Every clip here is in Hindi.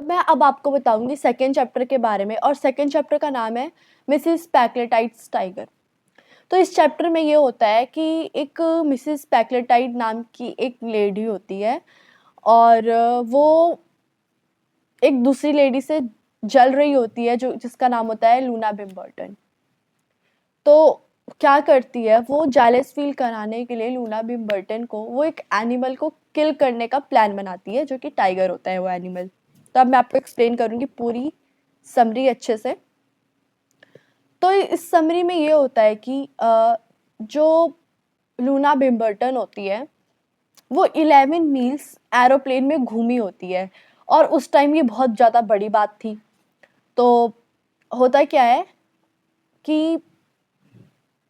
मैं अब आपको बताऊंगी सेकेंड चैप्टर के बारे में, और सेकेंड चैप्टर का नाम है मिसिस पैक्लेटाइट्स टाइगर। तो इस चैप्टर में ये होता है कि एक मिसिस पैक्लेटाइट नाम की एक लेडी होती है, और वो एक दूसरी लेडी से जल रही होती है जो जिसका नाम होता है लूना बिम्बर्टन। तो क्या करती है वो, जेलस फील कराने के लिए लूना बिम्बर्टन को वो एक एनिमल को किल करने का प्लान बनाती है, जो कि टाइगर होता है वो एनिमल। तो अब मैं आपको एक्सप्लेन करूंगी पूरी समरी अच्छे से। तो इस समरी में ये होता है कि जो लूना बिम्बर्टन होती है वो 11 मील्स एरोप्लेन में घूमी होती है, और उस टाइम ये बहुत ज़्यादा बड़ी बात थी। तो होता क्या है कि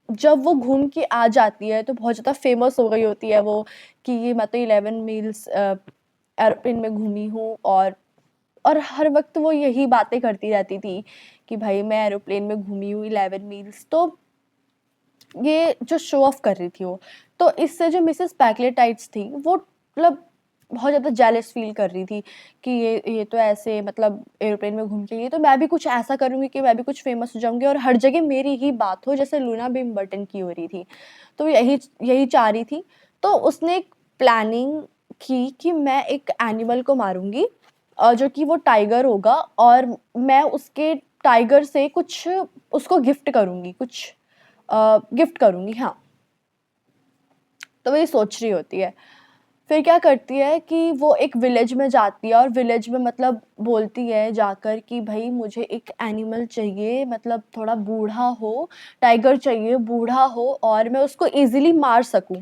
जब वो घूम के आ जाती है तो बहुत ज़्यादा फेमस हो गई होती है वो, कि ये मैं तो 11 मील्स एरोप्लेन में घूमी हूँ, और हर वक्त वो यही बातें करती रहती थी कि भाई मैं एरोप्लेन में घूमी हूँ 11 मील्स। तो ये जो शो ऑफ कर रही थी वो, तो इससे जो मिसेस पैक्लेटाइट्स थी वो मतलब बहुत ज़्यादा जेलस फील कर रही थी कि ये तो ऐसे मतलब एरोप्लेन में घूम के, ये तो मैं भी कुछ ऐसा करूँगी कि मैं भी कुछ फेमस हो जाऊँगी और हर जगह मेरी ही बात हो, जैसे लूना बिम्बर्टन की हो रही थी। तो यही यही चाह रही थी। तो उसने एक प्लानिंग की कि मैं एक एनिमल को मारूंगी, जो कि वो टाइगर होगा, और मैं उसके टाइगर से कुछ उसको गिफ्ट करूंगी, कुछ गिफ्ट करूंगी। हाँ, तो वो ये सोच रही होती है। फिर क्या करती है कि वो एक विलेज में जाती है, और विलेज में मतलब बोलती है जाकर कि भाई मुझे एक एनिमल चाहिए, मतलब थोड़ा बूढ़ा हो, टाइगर चाहिए बूढ़ा हो, और मैं उसको इजीली मार सकूं,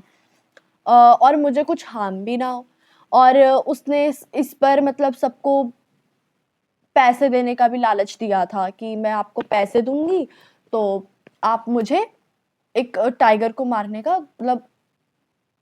और मुझे कुछ हार्म भी ना हो। और उसने इस पर मतलब सबको पैसे देने का भी लालच दिया था कि मैं आपको पैसे दूंगी तो आप मुझे एक टाइगर को मारने का मतलब,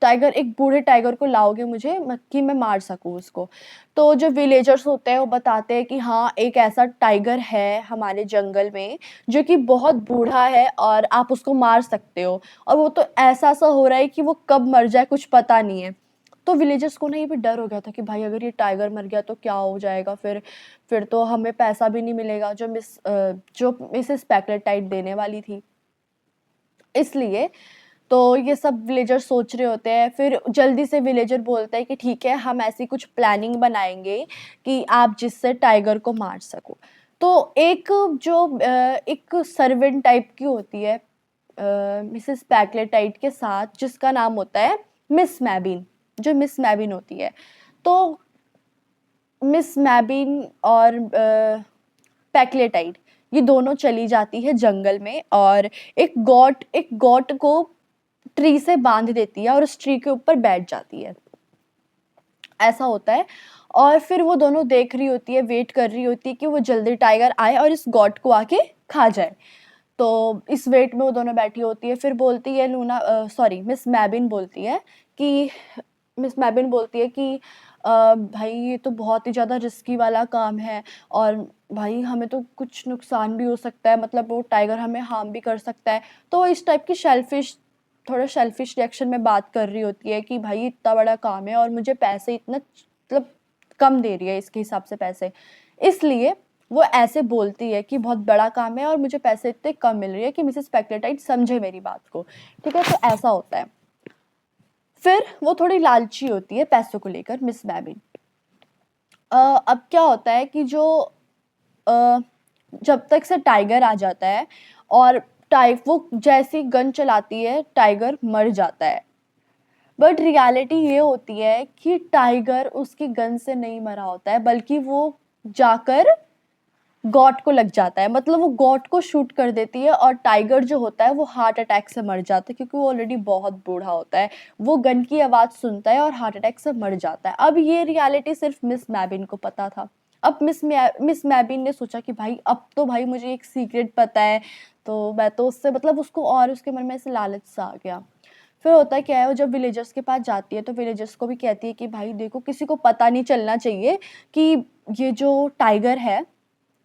टाइगर एक बूढ़े टाइगर को लाओगे मुझे कि मैं मार सकूं उसको। तो जो विलेजर्स होते हैं वो बताते हैं कि हाँ एक ऐसा टाइगर है हमारे जंगल में जो कि बहुत बूढ़ा है और आप उसको मार सकते हो, और वो तो ऐसा सा हो रहा है कि वो कब मर जाए कुछ पता नहीं है। तो विलेजर्स को ना ये भी डर हो गया था कि भाई अगर ये टाइगर मर गया तो क्या हो जाएगा, फिर तो हमें पैसा भी नहीं मिलेगा जो मिसेस पैक्लेटाइट देने वाली थी। इसलिए तो ये सब विलेजर सोच रहे होते हैं। फिर जल्दी से विलेजर बोलता है कि ठीक है हम ऐसी कुछ प्लानिंग बनाएंगे कि आप जिससे टाइगर को मार सको। तो एक सर्वेंट टाइप की होती है मिसेस पैक्लेटाइट के साथ, जिसका नाम होता है मिस मैबिन, जो मिस मैबिन होती है। तो मिस मैबिन और पैक्लेटाइट ये दोनों चली जाती है जंगल में, और एक गॉट को ट्री से बांध देती है और उस ट्री के ऊपर बैठ जाती है। ऐसा होता है। और फिर वो दोनों देख रही होती है, वेट कर रही होती है कि वो जल्दी टाइगर आए और इस गॉट को आके खा जाए। तो इस वेट में वो दोनों बैठी होती है। फिर बोलती है मिस मैबिन बोलती है कि भाई ये तो बहुत ही ज़्यादा रिस्की वाला काम है, और भाई हमें तो कुछ नुकसान भी हो सकता है, मतलब वो टाइगर हमें हार्म भी कर सकता है। तो वो इस टाइप की थोड़ा शेल्फिश रिएक्शन में बात कर रही होती है कि भाई इतना बड़ा काम है और मुझे पैसे इतना मतलब कम दे रही है इसके हिसाब से पैसे, इसलिए वो ऐसे बोलती है कि बहुत बड़ा काम है और मुझे पैसे इतने कम मिल रही है कि मिसेस पैक्लेटाइट समझे मेरी बात को। ठीक है, तो ऐसा होता है। फिर वो थोड़ी लालची होती है पैसों को लेकर, मिस मैबिन। अब क्या होता है कि अ, जब तक से टाइगर आ जाता है, और वो जैसी गन चलाती है टाइगर मर जाता है। बट रियलिटी ये होती है कि टाइगर उसकी गन से नहीं मरा होता है, बल्कि वो जाकर गॉट को लग जाता है, मतलब वो गॉट को शूट कर देती है, और टाइगर जो होता है वो हार्ट अटैक से मर जाता है, क्योंकि वो ऑलरेडी बहुत बूढ़ा होता है। वो गन की आवाज़ सुनता है और हार्ट अटैक से मर जाता है। अब ये रियलिटी सिर्फ मिस मैबिन को पता था। अब मिस मैबिन ने सोचा कि भाई अब तो भाई मुझे एक सीक्रेट पता है, तो मैं तो उससे मतलब उसको, और उसके मन में ऐसे लालच सा आ गया। फिर होता क्या है, वो जब विलेजर्स के पास जाती है तो विलेजर्स को भी कहती है कि भाई देखो किसी को पता नहीं चलना चाहिए कि ये जो टाइगर है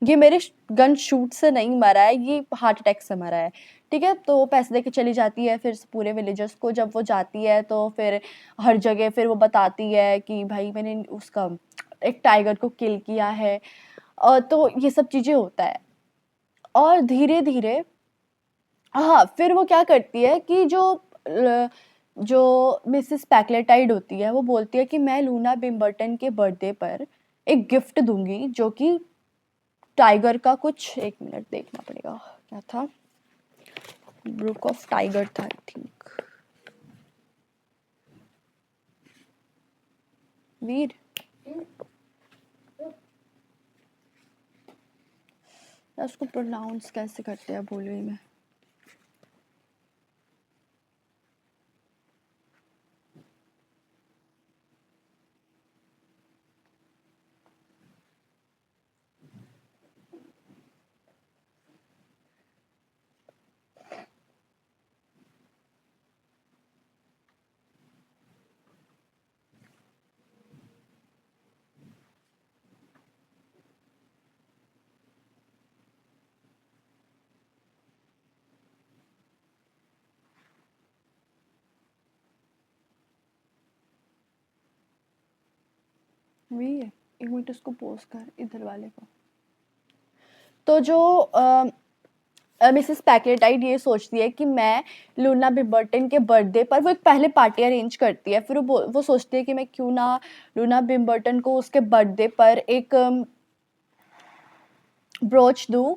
ये मेरे गन शूट से नहीं मरा है, ये हार्ट अटैक से मरा है। ठीक है, तो वो पैसे देके चली जाती है फिर पूरे विलेजर्स को। जब वो जाती है तो फिर हर जगह फिर वो बताती है कि भाई मैंने उसका एक टाइगर को किल किया है। तो ये सब चीज़ें होता है और धीरे-धीरे हाँ, फिर वो क्या करती है कि जो मिसेस पैक्लेटाइड होती है वो बोलती है कि मैं लूना बिम्बर्टन के बर्थडे पर एक गिफ्ट दूँगी जो कि टाइगर का कुछ 1 मिनट देखना पड़ेगा, क्या था? बुक ऑफ टाइगर था आई थिंक। वीर उसको प्रोनाउंस कैसे करते हैं बोल रही मैं। वही है, 1 मिनट इसको पॉज़ कर इधर वाले को। तो जो मिसेस पैक्लेटाइड ये सोचती है कि मैं लूना बिम्बर्टन के बर्थडे पर वो एक पहले पार्टी अरेंज करती है, फिर वो सोचती है कि मैं क्यों ना लूना बिम्बर्टन को उसके बर्थडे पर एक ब्रोच दूँ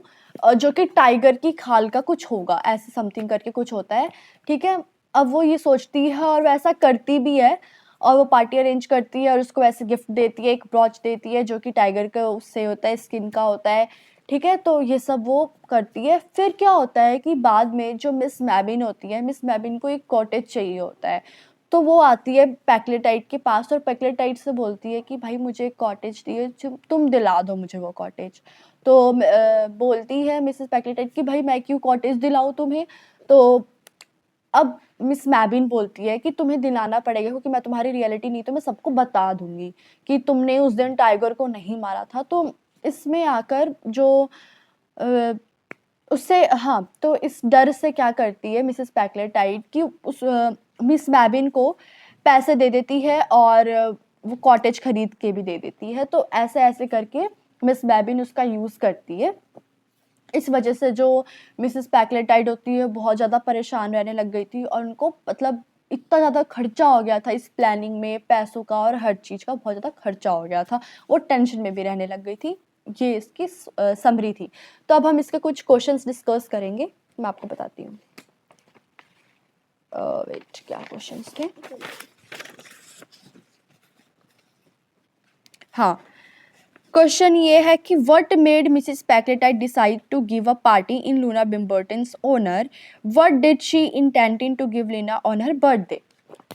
जो कि टाइगर की खाल का कुछ होगा, ऐसे समथिंग करके कुछ होता है, ठीक है? अब वो ये सोचती है और वैसा करती भी है और वो पार्टी अरेंज करती है और उसको वैसे गिफ्ट देती है, एक ब्रोच देती है जो कि टाइगर का उससे होता है, स्किन का होता है, ठीक है? तो ये सब वो करती है। फिर क्या होता है कि बाद में जो मिस मैबिन होती है, मिस मैबिन को एक कॉटेज चाहिए होता है, तो वो आती है पैक्लेटाइड के पास और पैक्लेटाइड से बोलती है कि भाई मुझे एक कॉटेज चाहिए, तुम दिला दो मुझे वो कॉटेज। तो बोलती है मिसेस पैक्लेटाइड कि भाई मैं क्यों कॉटेज दिलाऊं तुम्हें। तो अब मिस मैबिन बोलती है कि तुम्हें दिलाना पड़ेगा क्योंकि मैं तुम्हारी रियलिटी नहीं तो मैं सबको बता दूंगी कि तुमने उस दिन टाइगर को नहीं मारा था। तो इसमें आकर जो अ, उससे हाँ, तो इस डर से क्या करती है मिसेस पैक्लेटाइड कि उस मिस मैबिन को पैसे दे देती है और वो कॉटेज खरीद के भी दे देती है। तो ऐसे-ऐसे करके मिस मैबिन उसका यूज़ करती है। इस वजह से जो मिसेस पैक्लेटाइड होती है बहुत ज़्यादा परेशान रहने लग गई थी और उनको मतलब इतना ज़्यादा खर्चा हो गया था इस प्लानिंग में, पैसों का और हर चीज़ का बहुत ज़्यादा खर्चा हो गया था। वो टेंशन में भी रहने लग गई थी। ये इसकी समरी थी। तो अब हम इसके कुछ क्वेश्चंस डिस्कस करेंगे, मैं आपको बताती हूँ। वेट क्या क्वेश्चंस थे? हाँ, क्वेश्चन ये है कि what made Mrs Packletide decide to give a party in Loona Bimberton's honour? What did she intending to give Leena on her birthday?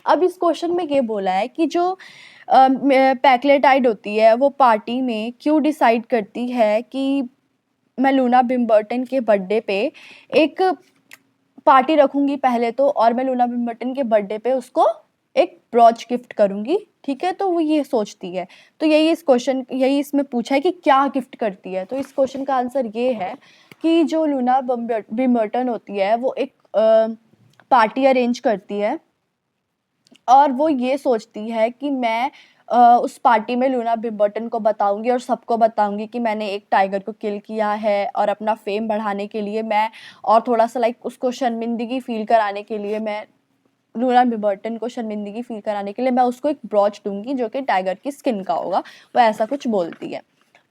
अब इस क्वेश्चन में ये बोला है कि जो पैक्लेटाइड होती है वो पार्टी में क्यों डिसाइड करती है कि मैं लूना बिम्बर्टन के बर्थडे पे एक पार्टी रखूंगी पहले तो, और मैं लूना बिम्बर्टन के बर्थडे पे उसको एक ब्रॉच गिफ्ट करूंगी, ठीक है? तो वो ये सोचती है। तो यही इसमें पूछा है कि क्या गिफ्ट करती है। तो इस क्वेश्चन का आंसर ये है कि जो लूना बिम्बर्टन होती है वो एक पार्टी अरेंज करती है और वो ये सोचती है कि मैं उस पार्टी में लूना बिम्बर्टन को बताऊंगी और सबको बताऊंगी कि मैंने एक टाइगर को किल किया है और अपना फेम बढ़ाने के लिए मैं और थोड़ा सा लाइक उसको शर्मिंदगी फील कराने के लिए मैं लूना बिम्बर्टन को शर्मिंदगी फील कराने के लिए मैं उसको एक ब्रॉच दूंगी जो कि टाइगर की स्किन का होगा। वो ऐसा कुछ बोलती है,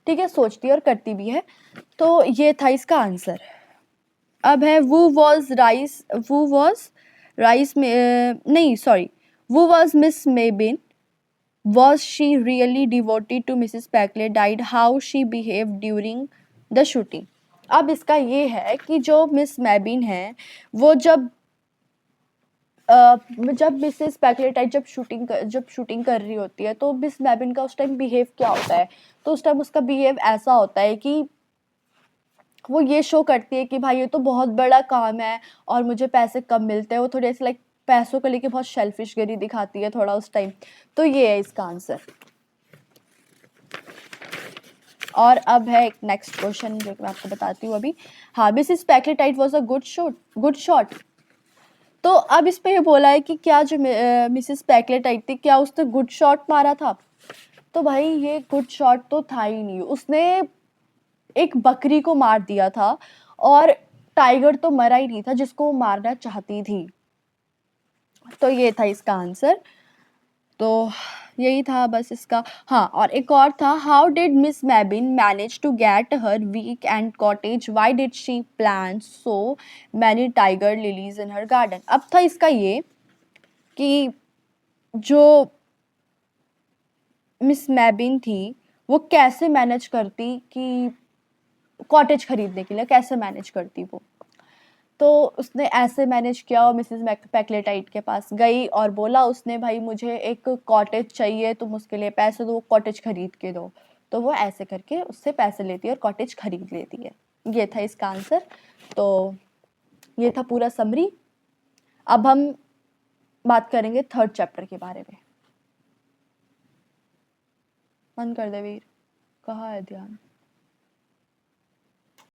ठीक है? सोचती है और करती भी है। तो ये था इसका आंसर। अब है वू वॉज राइस में नहीं sorry who was Miss Mebbin? Was she really devoted to Mrs. Packletide? How she behaved during the shooting? अब इसका ये है कि जो मिस मैबिन है वो जब मिसेस पैक्लेटाइड जब शूटिंग कर रही होती है तो मिस मैबिन का उस टाइम बिहेव क्या होता है? तो उस टाइम उसका बिहेव ऐसा होता है कि वो ये शो करती है कि भाई ये तो बहुत बड़ा काम है और मुझे पैसे कम मिलते हैं। वो थोड़े ऐसे लाइक पैसों को लेके बहुत शेल्फिश गिरी दिखाती है थोड़ा उस टाइम। तो ये है इसका आंसर। और अब है एक नेक्स्ट क्वेश्चन जो मैं आपको बताती हूँ अभी। हाँ, Mrs Packletide was a good shot. तो अब इसमें ये बोला है कि क्या जो मिसेस पैक्लेटाइड थी क्या उसने गुड शॉट मारा था? तो भाई ये गुड शॉट तो था ही नहीं, उसने एक बकरी को मार दिया था और टाइगर तो मरा ही नहीं था जिसको वो मारना चाहती थी। तो ये था इसका आंसर। तो यही था बस इसका। हाँ, और एक और था, how did Miss Mebbin manage to get her weekend cottage, why did she plant so many tiger lilies in her garden. अब था इसका ये कि जो मिस मैबिन थी वो कैसे मैनेज करती कि कॉटेज खरीदने के लिए, कैसे मैनेज करती वो। तो उसने ऐसे मैनेज किया और मिसेस पैक्लेटाइट के पास गई और बोला उसने, भाई मुझे एक कॉटेज चाहिए, तुम उसके लिए पैसे दो, कॉटेज खरीद के दो। तो वो ऐसे करके उससे पैसे लेती है और कॉटेज खरीद लेती है। ये था इसका आंसर। तो ये था पूरा समरी। अब हम बात करेंगे थर्ड चैप्टर के बारे में। बंद कर दे वीर, कहाँ है ध्यान।